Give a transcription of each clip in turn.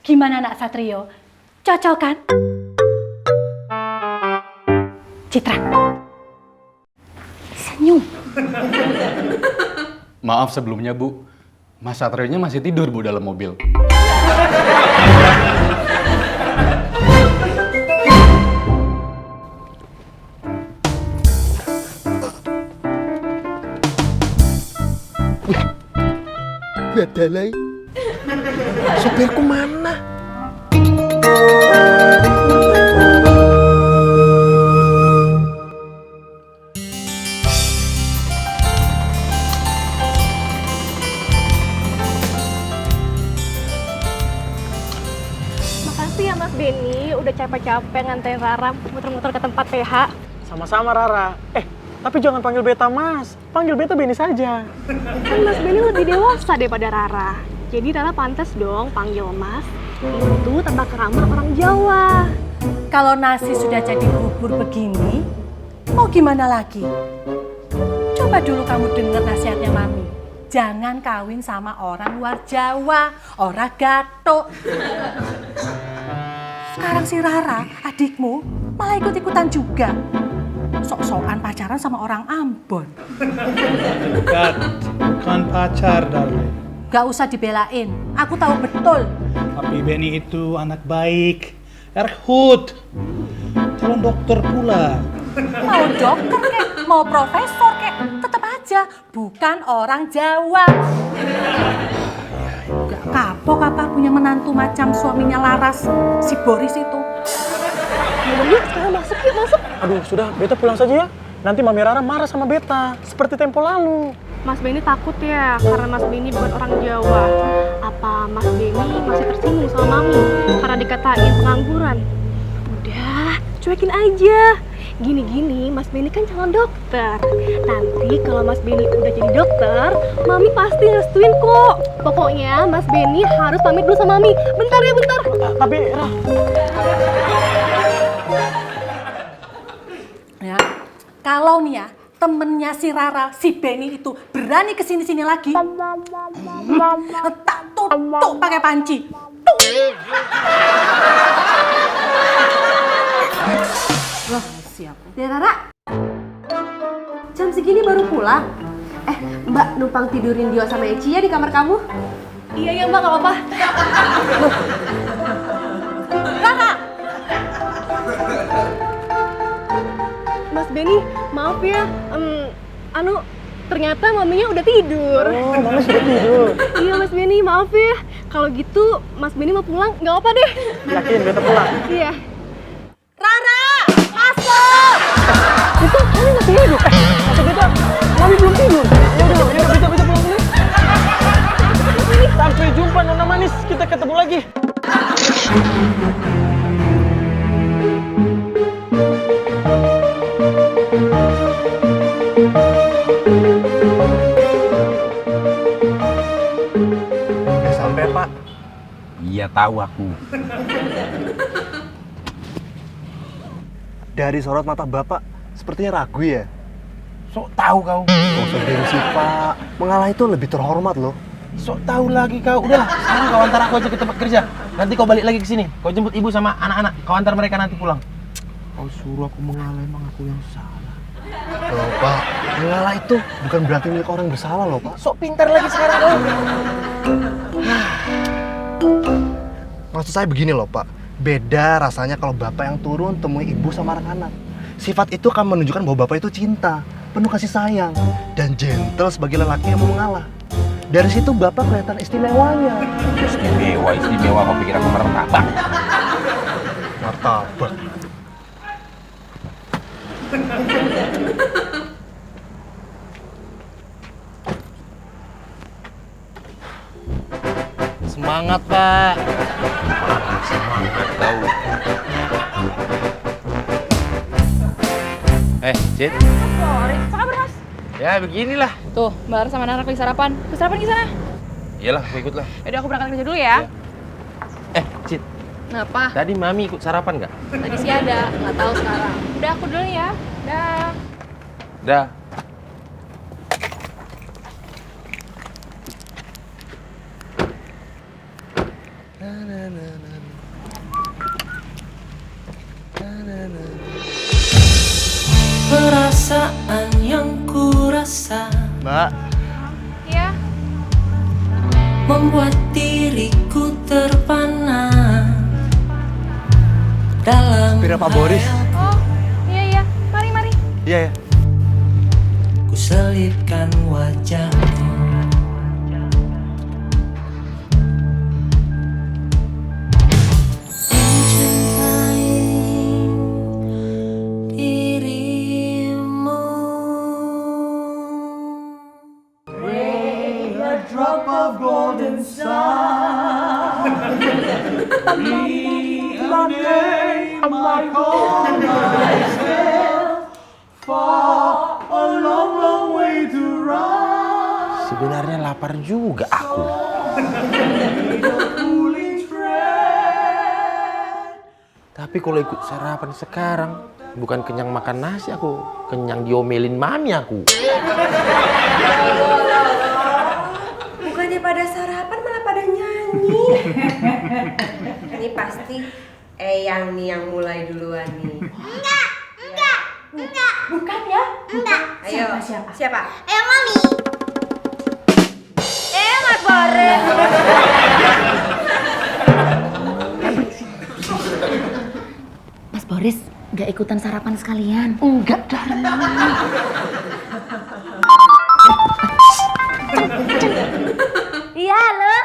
Gimana nak Satrio? Cocok kan? Citra, senyum. Maaf sebelumnya, Bu. Mas Satrionya masih tidur, Bu, dalam mobil. Badalai. Sopirku mana? Makasih ya Mas Benny, udah capek-capek nganterin Rara muter-muter ke tempat PH. Sama-sama Rara. Tapi jangan panggil Beta Mas, panggil Beta Benny saja. Kan Mas Benny lebih dewasa daripada Rara. Jadi Rara pantas dong panggil Mas. Itu tebak kerama orang Jawa. Kalau nasi sudah jadi bubur begini, mau gimana lagi? Coba dulu kamu dengar nasihatnya Mami. Jangan kawin sama orang luar Jawa, orang gatok. Sekarang si Rara, adikmu, malah ikut-ikutan juga. Sok-sokan pacaran sama orang Ambon. Bukan pacar, darling. Gak usah dibelain, aku tahu betul. Tapi Benny itu anak baik. Erhut. Calon dokter pula. Mau dokter kek, mau profesor kek, tetap aja bukan orang Jawa. Gak kapok apa punya menantu macam suaminya Laras, si Boris itu. Yuk, sekarang masuk yuk, masuk. Aduh, sudah, Beta pulang saja ya. Nanti Mami Rara marah sama Beta, seperti tempo lalu. Mas Benny takut ya, karena Mas Benny bukan orang Jawa. Apa Mas Benny masih tersinggung sama Mami karena dikatain pengangguran? Udah, cuekin aja. Gini-gini, Mas Benny kan calon dokter. Nanti kalau Mas Benny udah jadi dokter, Mami pasti ngerestuin kok. Pokoknya Mas Benny harus pamit dulu sama Mami. Bentar ya, bentar. Tapi, Ya, kalau nih ya, temennya si Rara, si Benny itu berani kesini-sini lagi, tak tutup pakai panci. Loh, siapa? Ya Rara, jam segini baru pulang? Mbak numpang tidurin Dio sama Eci ya di kamar kamu? Iya ya Mbak, gak apa-apa. Rara! Mas Benny, maaf ya. Ternyata maminya udah tidur. oh, Mami sudah tidur. Iya Mas Benny, maaf ya. Kalau gitu Mas Benny mau pulang, nggak apa deh. Yakin Beta pulang? Iya. Rara! Masuk! Itu, Mami masih hidup. Masa Beta, Mami belum tidur. Yaudah, Beta pulang dulu. Sampai jumpa Nona Manis, kita ketemu lagi. Udah sampai, Pak. Iya tahu aku. Dari sorot mata Bapak, sepertinya ragu ya. Sok tahu kau. Gak usah gengsi, Pak. Mengalah itu lebih terhormat loh. Sok tahu lagi kau. Udahlah, sekarang kau antar aku aja ke tempat kerja. Nanti kau balik lagi ke sini. Kau jemput ibu sama anak-anak. Kau antar mereka nanti pulang. Kau suruh aku mengalah, emang aku yang salah. Loh, Pak. Mengalah itu bukan berarti milik orang bersalah loh, Pak. Sok pintar lagi sekarang kau. Maksud saya begini loh, Pak. Beda rasanya kalau Bapak yang turun temui ibu sama anak-anak. Sifat itu akan menunjukkan bahwa Bapak itu cinta, penuh kasih sayang, dan gentle sebagai lelaki yang mau mengalah. Dari situ Bapak kelihatan istimewanya. Istimewa. Kau pikir aku martabak? Martabak. Semangat, Pak. Semangat tahu. Cid. Sorry, apa kabar Mas? Ya, beginilah. Tuh, Mbak Ara sama anak lagi sarapan. Ke sarapan di sana. Iyalah, aku ikut lah. Yaudah aku berangkat kerja dulu ya. Cid. Kenapa? Tadi Mami ikut sarapan nggak? Tadi sih ada, nggak tahu sekarang. Udah aku dulu ya. Dah. Dah. Perasaan yang kurasa, Mbak, Ya, membuat diriku terpana dalam Supirnya Pak Boris. oh, iya, mari. Iya ya. ku selipkan wajahmu. Mencintai dirimu. Sebenarnya lapar juga aku. Tapi kalau ikut sarapan sekarang, bukan kenyang makan nasi aku, kenyang diomelin mami aku. Bukannya pada sarapan malah pada nyanyi. Ini pasti Eyang nih yang mulai duluan nih. Enggak. Bukan ya? Enggak. Ayo. Siapa? Eyang Mami. Mas Boris. Mas Boris, nggak ikutan sarapan sekalian? Enggak, Dar. Iya, lo.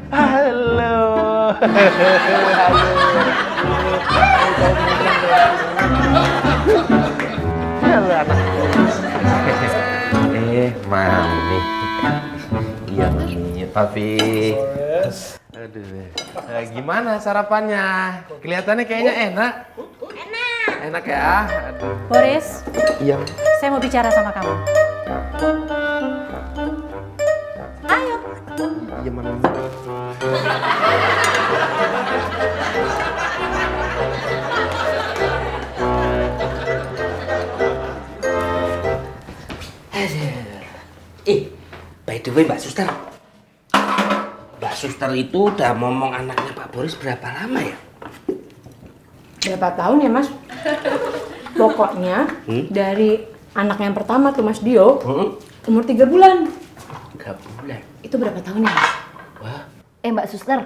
Halo. Halo anak. Mami. Iya mami, papi. Aduh. Gimana sarapannya? Kelihatannya kayaknya enak. Enak ya? Aduh. Boris, Iya. saya mau bicara sama kamu. Ayo. Iya mami. By the way Mbak Suster, Mbak Suster itu udah ngomong anaknya Pak Boris berapa lama ya? Berapa tahun ya, Mas? Pokoknya dari anak yang pertama tuh Mas Dio, umur 3 bulan. 3 bulan. Itu berapa tahun ya, Mas? Wah. Mbak Suster,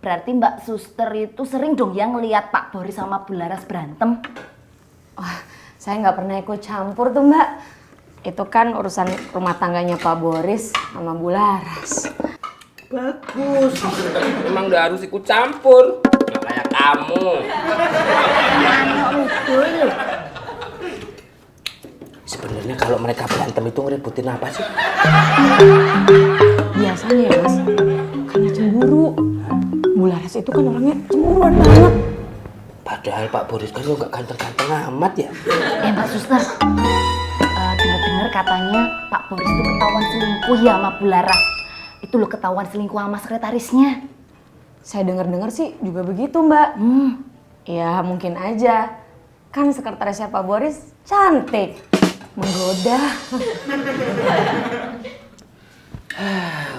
berarti Mbak Suster itu sering dong yang ngeliat Pak Boris sama Bu Laras berantem. Wah, saya nggak pernah ikut campur tuh Mbak. Itu kan urusan rumah tangganya Pak Boris sama Bu Laras. Bagus. Emang udah harus ikut campur. Nggak kayak kamu. Sebenarnya kalau mereka berantem itu ngeributin apa sih? Biasanya ya Mas, karena cemburu. Bu Laras itu kan orangnya cemburuan banget. Padahal Pak Boris kan juga ganteng-ganteng amat ya. Mbak Suster, dengar-dengar katanya Pak Boris itu ketahuan selingkuh ya sama Bu Laras. Itu loh ketahuan selingkuh sama sekretarisnya. Saya dengar-dengar sih juga begitu Mbak. Ya mungkin aja. Kan sekretarisnya Pak Boris cantik, menggoda.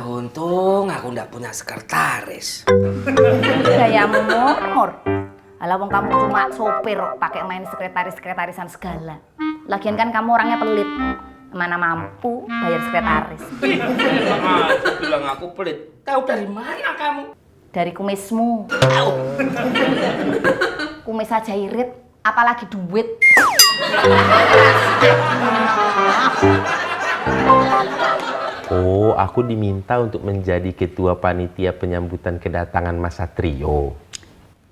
Untung aku nggak punya sekretaris. Kayak murmur. Alah wong kamu cuma sopir pakai main sekretaris-sekretarisan segala. Lagian kan kamu orangnya pelit. Mana mampu bayar sekretaris. Bilang aku pelit. Tahu dari mana kamu? Dari kumismu. Kumis aja irit, apalagi duit. Oh, aku diminta untuk menjadi ketua panitia penyambutan kedatangan Mas Satrio.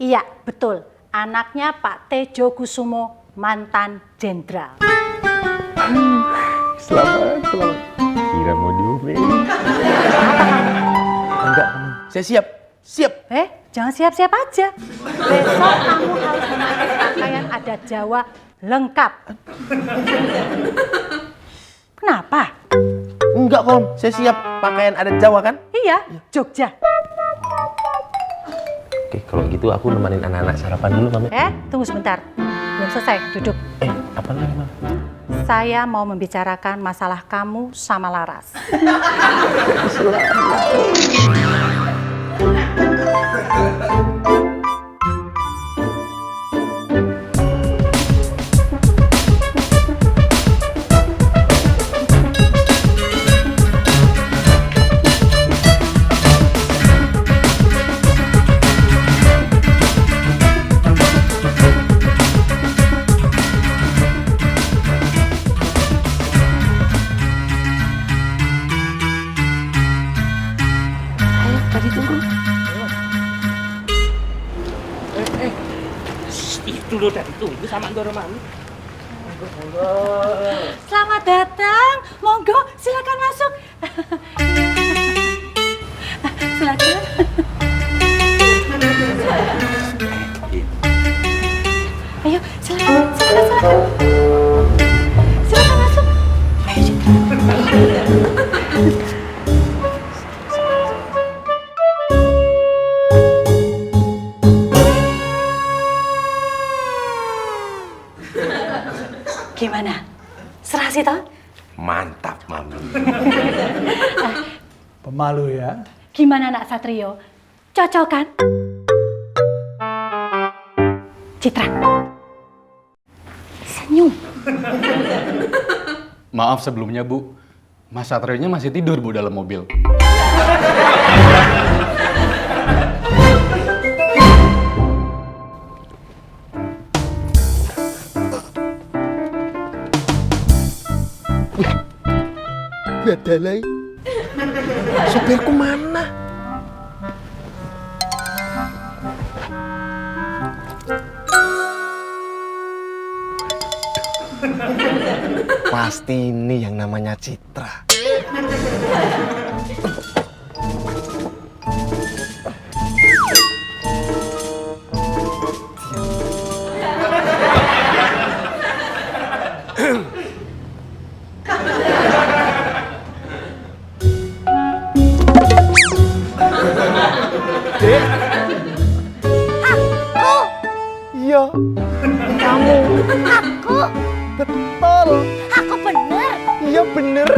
Iya, betul. Anaknya Pak Tejo Kusumo, mantan jenderal. Selamat. Kira mau diomelin. Enggak, saya siap. Jangan siap-siap aja. Besok kamu harus memakai pakaian adat Jawa lengkap. Kenapa? Enggak, Kom. Saya siap pakaian adat Jawa kan? Iya, Jogja. Oke, kalau gitu aku nemenin anak-anak sarapan dulu, Mami. Tunggu sebentar. Belum selesai, duduk. Apa lagi, Mam? Saya mau membicarakan masalah kamu sama Laras. Itu lo udah ditunggu sama Ndoro Mami. Selamat datang, monggo silakan masuk. Silakan. Ayo, silakan. Silakan masuk. Ayo, gimana? Serasi toh? Mantap, Mami. Pemalu ya. Gimana nak Satrio? Cocok kan? Citra. Senyum. Maaf sebelumnya, Bu. Mas Satrionya masih tidur, Bu, dalam mobil. Badalai. Sopirku mana? Pasti ini yang namanya Citra. Iya. Kamu. Aku. Betul. Aku bener. Iya bener.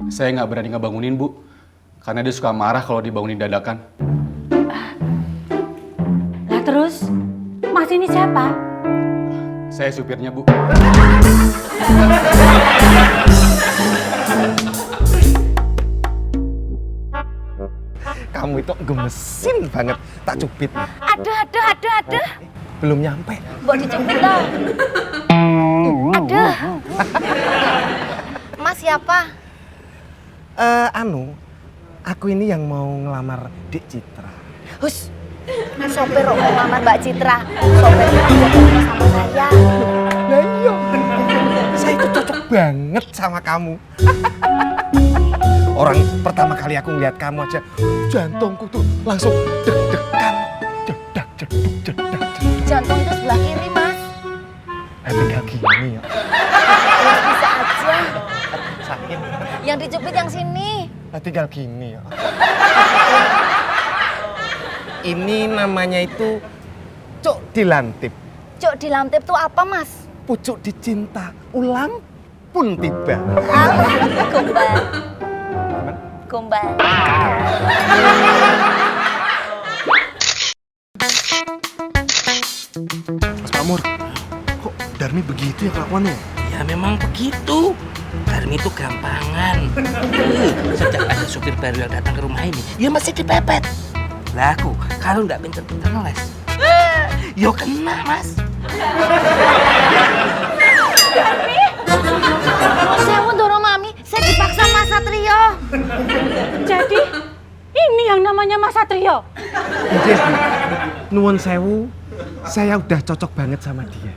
Saya nggak berani ngebangunin, Bu. Karena dia suka marah kalau dibangunin dadakan. Lah terus, Mas ini siapa? Saya supirnya, Bu. Kamu itu gemesin banget, tak cubit. Aduh. Belum nyampe. Mbok dicubit toh. Aduh. Mas siapa? Aku ini yang mau ngelamar Dik Citra. Hus. Sopir kok mau ngelamar Mbak Citra. Sopir udah ketemu sama saya. Lah iya. Saya itu cocok banget sama kamu. Orang pertama kali aku ngeliat kamu aja, jantungku tuh langsung deg-degan, jedak. Jantung itu sebelah kiri, Mas. Tinggal gini ya. Mas bisa aja. Sakit. Yang dicubit yang sini. Tinggal gini ya. Ini namanya itu cuk dilantip. Cuk dilantip tuh apa, Mas? Pucuk dicinta, ulang pun tiba. Gombal. Mas Pamur, kok Darmi begitu ya kelakuannya? Ya memang begitu. Darmi itu gampangan. Sejak ada supir baru yang datang ke rumah ini, ya masih dipepet. Lah aku, kalau nggak pinter-pinter ngeles, yo kena, Mas. Darmi! Saya mau dorong Mami, saya dipaksa Mas Satrio. Jadi, ini yang namanya Mas Satrio? Nuwun sewu, saya udah cocok banget sama dia.